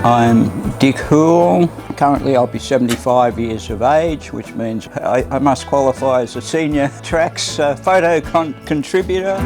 I'm Dick Hoole. Currently I'll be 75 years of age, which means I must qualify as a senior Tracks photo contributor.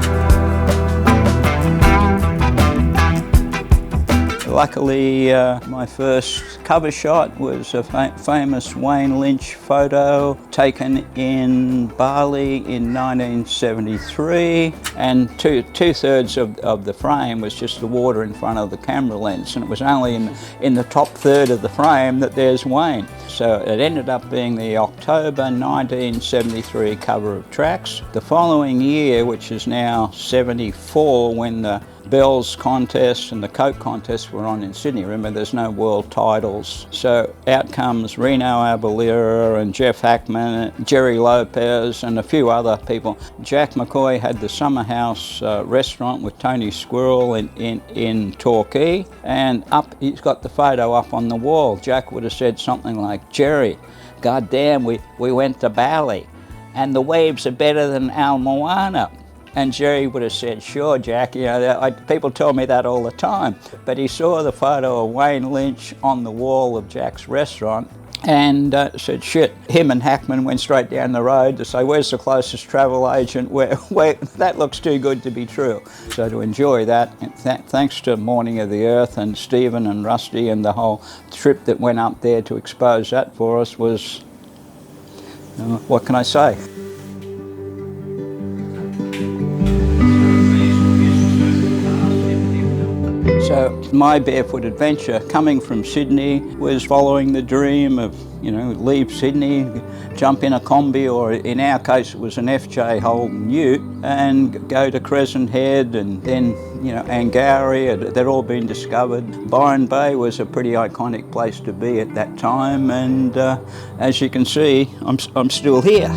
Luckily, my first cover shot was a famous Wayne Lynch photo taken in Bali in 1973, and two-thirds of the frame was just the water in front of the camera lens, and it was only in the top third of the frame that there's Wayne. So it ended up being the October 1973 cover of Tracks. The following year, which is now 74, when the Bells contest and the Coke contest were on in Sydney. Remember, there's no world titles. So out comes Reno Abalira and Jeff Hackman, Jerry Lopez and a few other people. Jack McCoy had the Summer House restaurant with Tony Squirrel in Torquay, and he's got the photo up on the wall. Jack would have said something like, "Jerry, goddamn, we went to Bali and the waves are better than Al Moana." And Jerry would have said, "Sure, Jack, you know, people tell me that all the time." But he saw the photo of Wayne Lynch on the wall of Jack's restaurant and said, "Shit." Him and Hackman went straight down the road to say, "Where's the closest travel agent? Where that looks too good to be true." So to enjoy that, thanks to Morning of the Earth and Stephen and Rusty and the whole trip that went up there to expose that for us was, what can I say? So my barefoot adventure coming from Sydney was following the dream of, leave Sydney, jump in a combi, or in our case it was an FJ Holden Ute, and go to Crescent Head and then, Angourie. They'd all been discovered. Byron Bay was a pretty iconic place to be at that time, and as you can see, I'm still here.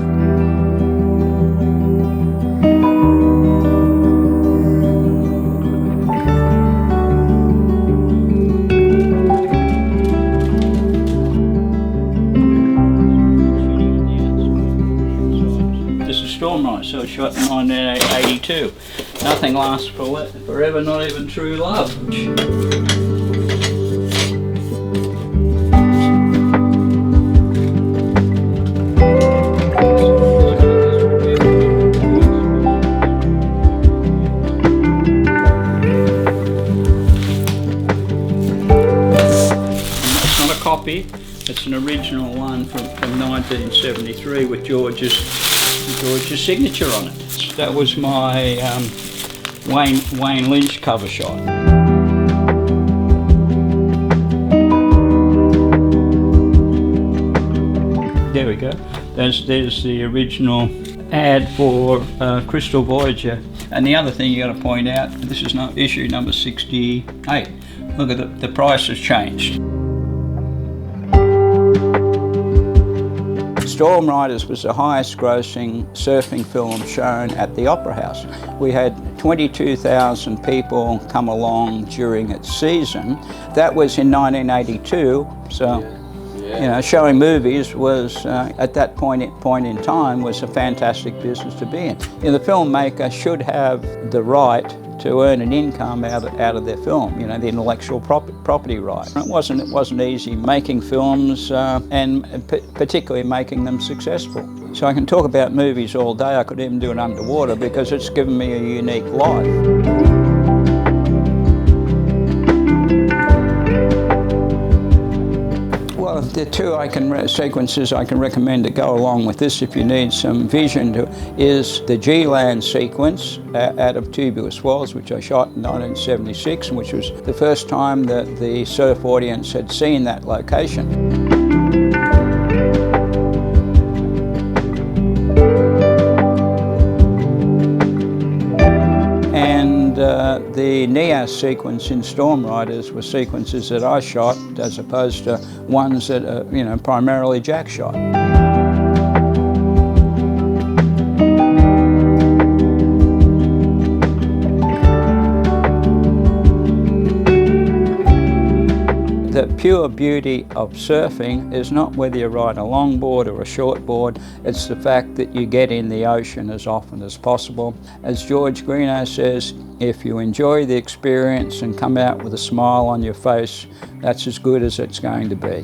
So it was shot in 1982. Nothing lasts forever, not even true love. It's not a copy, it's an original one from 1973 with George's signature on it. That was my Wayne Lynch cover shot. There we go. There's the original ad for Crystal Voyager. And the other thing you got to point out, this is not issue number 68. Look at the price has changed. Storm Riders was the highest grossing surfing film shown at the Opera House. We had 22,000 people come along during its season. That was in 1982, so showing movies was, at that point in time, was a fantastic business to be in. The filmmaker should have the right to earn an income out of their film, the intellectual property right. It wasn't easy making films and particularly making them successful. So I can talk about movies all day. I could even do it underwater because it's given me a unique life. The two sequences I can recommend to go along with this if you need some vision is the G-Land sequence out of Tubular Swells, which I shot in 1976, and which was the first time that the surf audience had seen that location. The Nias sequence in Storm Riders were sequences that I shot as opposed to ones that primarily Jack shot. The pure beauty of surfing is not whether you ride a longboard or a shortboard, it's the fact that you get in the ocean as often as possible. As George Greeno says, if you enjoy the experience and come out with a smile on your face, that's as good as it's going to be.